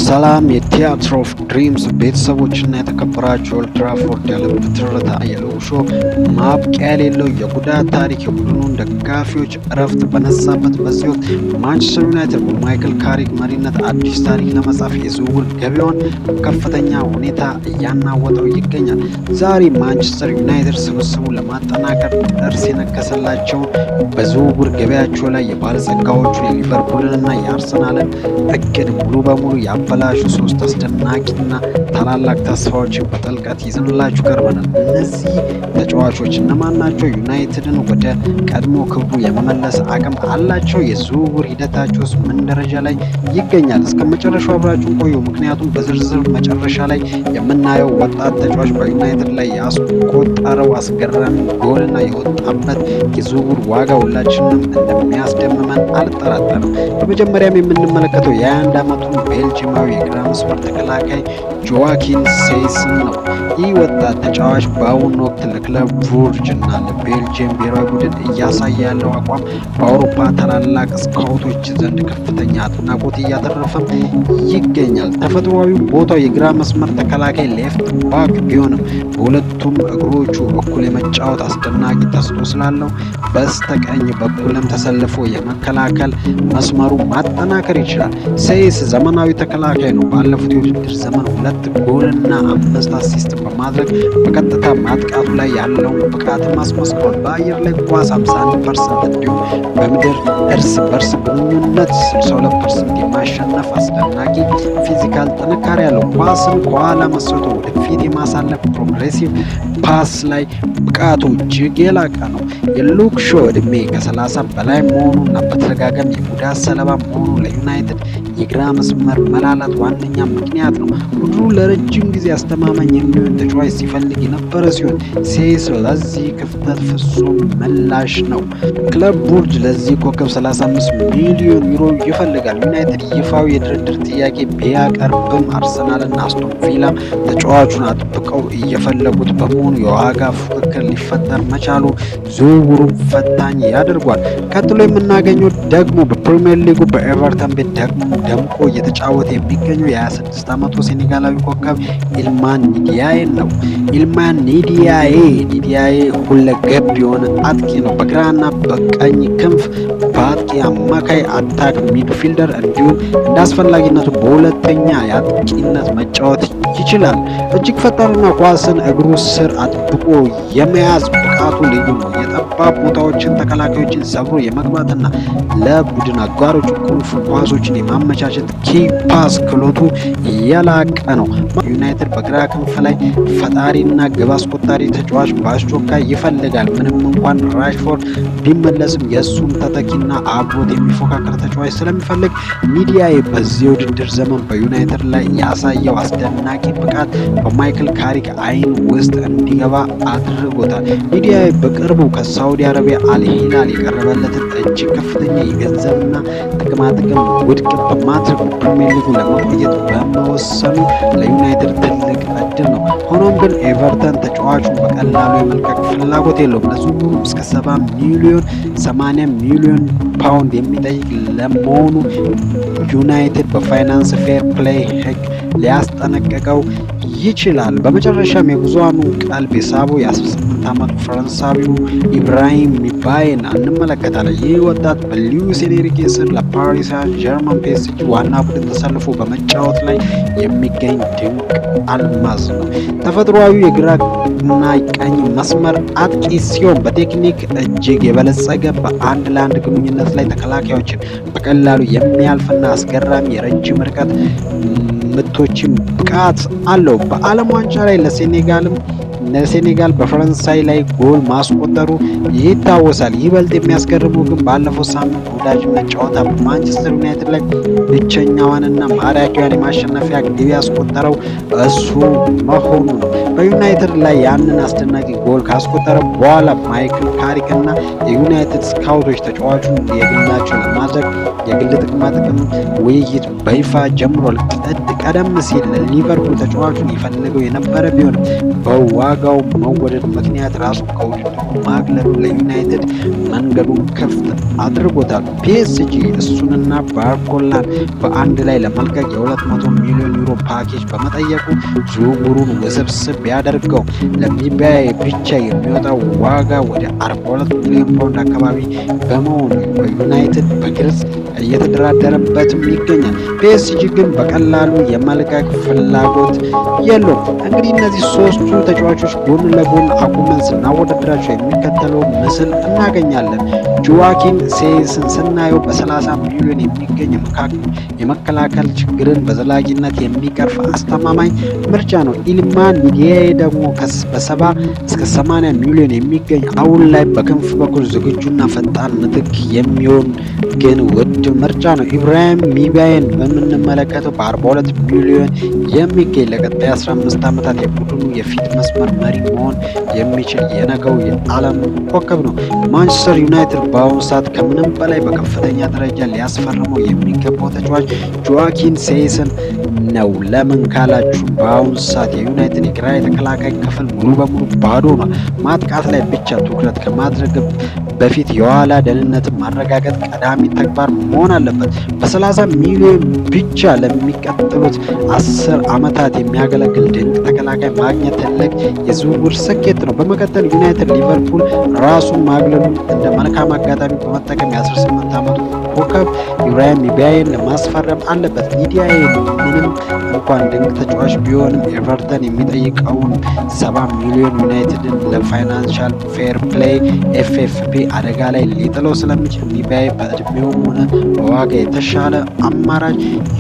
ሰላም የቲያትር ኦፍ ድሪምስ ቤተሰቦችና የተከበራችሁ ኦልድ ትራፎርድ የልብ ትርታ የልዑሾ ማብቂያ የሌለው የጉዳት ታሪክ የቡድኑን ደጋፊዎች እረፍት በነሳበት በዚህ ወቅት ማንቸስተር ዩናይትድ በማይክል ካሪክ መሪነት አዲስ ታሪክ ለመጻፍ የዝውውር ገበያውን በከፍተኛ ሁኔታ እያናወጠው ይገኛል። ዛሬ ማንቸስተር ዩናይትድ ስብስቡን ለማጠናከር ጥርስ የነከሰላቸውን በዝውውር ገበያቸው ላይ የባለጸጋዎቹን የሊቨርፑልንና የአርሰናልን እቅድ ሙሉ በሙሉ ያበላሹ ሶስት አስደናቂና ታላላቅ ተስፋዎችን በጥልቀት ይዘንላችሁ ቀርበናል። እነዚህ ተጫዋቾች እነማን ናቸው? ዩናይትድን ወደ ቀድሞ ክብሩ የመመለስ አቅም አላቸው? የዝውውር ሂደታቸውስ ምን ደረጃ ላይ ይገኛል? እስከ መጨረሻው አብራችሁ ቆዩ። ምክንያቱም በዝርዝር መጨረሻ ላይ የምናየው ወጣት ተጫዋች በዩናይትድ ላይ ያስቆጠረው አስገራሚ ጎልና የወጣበት የዝውውር ዋጋ ሁላችንም እንደሚያስደምመን አልጠራጠርም። በመጀመሪያም የምንመለከተው የ21 ዓመቱን ቤልጂማዊ የግራ መስመር ተከላካይ ጆዋኪን ሴይስን ነው። ይህ ወጣት ተጫዋች በአሁኑ ወቅት ለክለብ ቡርጅ እና ለቤልጅየም ብሔራዊ ቡድን እያሳየ ያለው አቋም በአውሮፓ ታላላቅ ስካውቶች ዘንድ ከፍተኛ አድናቆት እያተረፈም ይገኛል። ተፈጥሯዊ ቦታው የግራ መስመር ተከላካይ ሌፍት ባክ ቢሆንም በሁለቱም እግሮቹ እኩል የመጫወት አስደናቂ ተስጦ ስላለው በስተቀኝ በኩልም ተሰልፎ የመከላከል መስመሩ ማጠናከር ይችላል። ሴይስ ዘመናዊ ተከላካይ ነው። ባለፉት የውድድር ዘመን 2 ጎልና 5 አሲስት በማድረግ በቀጥታ ማጥቃቱ ላይ ያለውን ብቃትም አስመስክሯል። በአየር ላይ ኳስ 51% እንዲሁም በምድር እርስ በርስ ግንኙነት 62% የማሸነፍ አስደናቂ ፊዚካል ጥንካሬ ያለው ኳስን ከኋላ መስርቶ ወደፊት የማሳለፍ ፕሮግሬሲቭ ፓስ ላይ ብቃቱ እጅግ የላቀ ነው። የሉክ ሾው ዕድሜ ከ30 በላይ መሆኑና በተደጋጋሚ የጉዳት ሰለባ መሆኑ ለዩናይትድ የግራ መስመር መላላት ዋነኛ ምክንያት ነው። ቡድኑ ለረጅም ጊዜ አስተማማኝ የሚሆን ተጫዋች ሲፈልግ የነበረ ሲሆን ሴይስ ለዚህ ክፍተት ፍጹም ምላሽ ነው። ክለብ ቡርጅ ለዚህ ኮከብ 35 ሚሊዮን ዩሮ ይፈልጋል። ዩናይትድ ይፋዊ የድርድር ጥያቄ ቢያቀርብም አርሰናልና አስቶን ቪላ ተጫዋቹን አጥብቀው እየፈለጉት በመሆኑ የዋጋ ፉክክር ሊፈጠር መቻሉ ዝውውሩን ፈታኝ ያደርጓል። ቀጥሎ የምናገኘው ደግሞ በፕሪሚየር ሊጉ በኤቨርተን ቤት ደግሞ ደምቆ እየተጫወተ የሚገኘው የ26 ዓመቱ ሴኔጋላዊ ኮከብ ኢልማን ኒዲያዬ ነው። ኢልማን ኒዲያዬ ሁለገብ የሆነ አጥቂ ነው። በግራና በቀኝ ክንፍ በአጥቂ አማካይ አታክ ሚድፊልደር እንዲሁም እንደ አስፈላጊነቱ በሁለተኛ የአጥቂነት መጫወት ይችላል። እጅግ ፈጣንና ኳስን እግሩ ስር አጥብቆ የመያዝ ብቃቱ ልዩ ነው። የጠባብ ቦታዎችን ተከላካዮችን ሰብሮ የመግባትና ለቡድን አጋሮች ቁልፍ ኳሶችን የማመቻቸት ኪ ፓስ ክሎቱ የላቀ ነው። ዩናይትድ በግራ ክንፍ ላይ ፈጣሪና ግብ አስቆጣሪ ተጫዋች በአስቸኳይ ይፈልጋል። ምንም እንኳን ራሽፎርድ ቢመለስም የእሱን ተተኪና አብሮት የሚፎካከር ተጫዋች ስለሚፈልግ ኒዲያዬ በዚህ የውድድር ዘመን በዩናይትድ ላይ ያሳየው አስደናቂ ብቃት በማይክል ካሪክ አይን ውስጥ እንዲገባ አድርጎታል። ኒዲያዬ በቅርቡ ከሳውዲ አረቢያ አልሂላል የቀረበለትን እጅግ ከፍተኛ የገንዘብና ጥቅማጥቅም ውድቅ በማድረግ ፕሪሚየር ሊጉ ለመቆየት በመወሰኑ ለዩናይትድ ትልቅ እድል ነው። ሆኖም ግን ኤቨርተን ተጫዋቹን በቀላሉ የመልቀቅ ፍላጎት የለውም። ለዝውውሩ እስከ 80 ሚሊዮን ፓውንድ የሚጠይቅ ለመሆኑ ዩናይትድ በፋይናንስ ፌር ፕሌይ ሕግ ሊያስጠነቅቀው ይችላል። በመጨረሻም የብዙሃኑ ቀልብ የሳበው የ18 ዓመቱ ፈረንሳዊው ኢብራሂም ሚባዬን እንመለከታለን። ይህ ወጣት በሉዊስ ኤንሪኬ ስር ለፓሪስ ሳን ጀርመን ፒኤስጂ ዋና ቡድን ተሰልፎ በመጫወት ላይ የሚገኝ ድንቅ አልማዝ ነው። ተፈጥሯዊ የግራና ቀኝ መስመር አጥቂ ሲሆን በቴክኒክ እጅግ የበለጸገ በአንድ ለአንድ ግንኙነት ላይ ተከላካዮችን በቀላሉ የሚያልፍና አስገራሚ የረጅም ርቀት ምቶችን ብቃት አለው። በዓለም ዋንጫ ላይ ለሴኔጋል በፈረንሳይ ላይ ጎል ማስቆጠሩ ይታወሳል። ይበልጥ የሚያስገርመው ግን ባለፈው ሳምንት ወዳጅነት ጨዋታ በማንቸስተር ዩናይትድ ላይ ብቸኛዋንና ማራኪዋን የማሸነፊያ ግብ ያስቆጠረው እሱ መሆኑ ነው። በዩናይትድ ላይ ያንን አስደናቂ ጎል ካስቆጠረ በኋላ ማይክል ካሪክ እና የዩናይትድ ስካውቶች ተጫዋቹን የግላቸው ለማድረግ የግል ጥቅም ውይይት በይፋ ጀምሯል። ቀደም ሲል ለሊቨርፑል ተጫዋቹን የፈለገው የነበረ ቢሆንም በዋጋ በዋጋው መወደድ ምክንያት ራሱ ከውድድሩ ማግለሉ ለዩናይትድ መንገዱን ክፍት አድርጎታል። ፒኤስጂ እሱንና ባርኮላን በአንድ ላይ ለመልቀቅ የ200 ሚሊዮን ዩሮ ፓኬጅ በመጠየቁ ዝውውሩን ውስብስብ ያደርገው ለሚባይ ብቻ የሚወጣው ዋጋ ወደ 42 ሚሊዮን ፓውንድ አካባቢ በመሆኑ በዩናይትድ በግልጽ እየተደራደረበትም ይገኛል። ፒኤስጂ ግን በቀላሉ የመልቀቅ ፍላጎት የለውም። እንግዲህ እነዚህ ሶስቱ ተጫዋቾች ጎን ለጎን አቁመን ስናወዳድራቸው የሚከተለው ምስል እናገኛለን። ጆዋኪን ሴይስን ስናየው በ30 ሚሊዮን የሚገኝ የመከላከል ችግርን በዘላቂነት የሚቀርፍ አስተማማኝ ምርጫ ነው። ኢሊማን ኒዲያዬ ደግሞ በ70 እስከ 80 ሚሊዮን የሚገኝ አሁን ላይ በክንፍ በኩል ዝግጁና ፈጣን ምትክ የሚሆን ግን ውድ ምርጫ ነው። ኢብራሂም ሚባዬን በምንመለከተው በ42 ሚሊዮን የሚገኝ ለቀጣይ 15 ዓመታት የቡድኑ የፊት መስመር መሪ መሆን የሚችል የነገው የዓለም ኮከብ ነው። ማንቸስተር ዩናይትድ በአሁኑ ሰዓት ከምንም በላይ በከፍተኛ ደረጃ ሊያስፈርመው የሚገባው ተጫዋች ጆዋኪን ሴይስን ነው። ለምን ካላችሁ በአሁኑ ሰዓት የዩናይትድ የግራ የተከላካይ ክፍል ሙሉ በሙሉ ባዶ ነው። ማጥቃት ላይ ብቻ ትኩረት ከማድረግ በፊት የኋላ ደህንነትን ማረጋገጥ ቀዳሚ ተግባር መሆን አለበት። በ30 ሚሊዮን ብቻ ለሚቀጥሉት 10 ዓመታት የሚያገለግል ድንቅ ተከላካይ ማግኘት ትልቅ የዝውውር ስኬት ነው። በመቀጠል ዩናይትድ ሊቨርፑል ራሱን ማግለሉን እንደ መልካም አጋጣሚ በመጠቀም የ18 ዓመቱ ኮከብ ኢብራሂም ሚባዬን ለማስፈረም አለበት። ኒዲያዬ ምንም እንኳን ድንቅ ተጫዋች ቢሆንም ኤቨርተን የሚጠይቀውን 70 ሚሊዮን ዩናይትድን ለፋይናንሻል ፌር ፕሌይ ኤፍኤፍፒ አደጋ ላይ ሊጥለው ስለሚችል ሚባዬ በእድሜውም ሆነ በዋጋ የተሻለ አማራጭ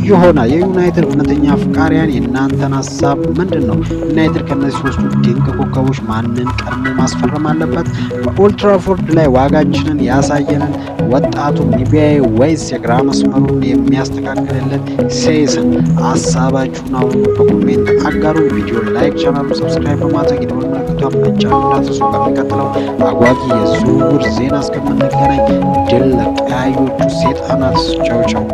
ይሆናል። የዩናይትድ እውነተኛ አፍቃሪያን የእናንተን ሀሳብ ምንድን ነው? ዩናይትድ ከነዚህ ሶስቱ ድንቅ ኮከቦች ማንን ቀድሞ ማስፈረም አለበት? በኦልትራፎርድ ላይ ዋጋችንን ያሳየንን ወጣቱ ሚባዬ ወይስ የግራ መስመሩን የሚያስተካክልልን ሴይስን? ሀሳባችሁን አሁን በኮሜንት አጋሩ። ቪዲዮ ላይክ፣ ቻናሉ ሰብስክራይብ በማድረግ የደወል ምልክቷን መጫን እንዳትረሱ። በሚቀጥለው አጓጊ የዝውውር ዜና እስከምንገናኝ ድል ለቀያዮቹ ሰይጣናት። ቻው ቻው።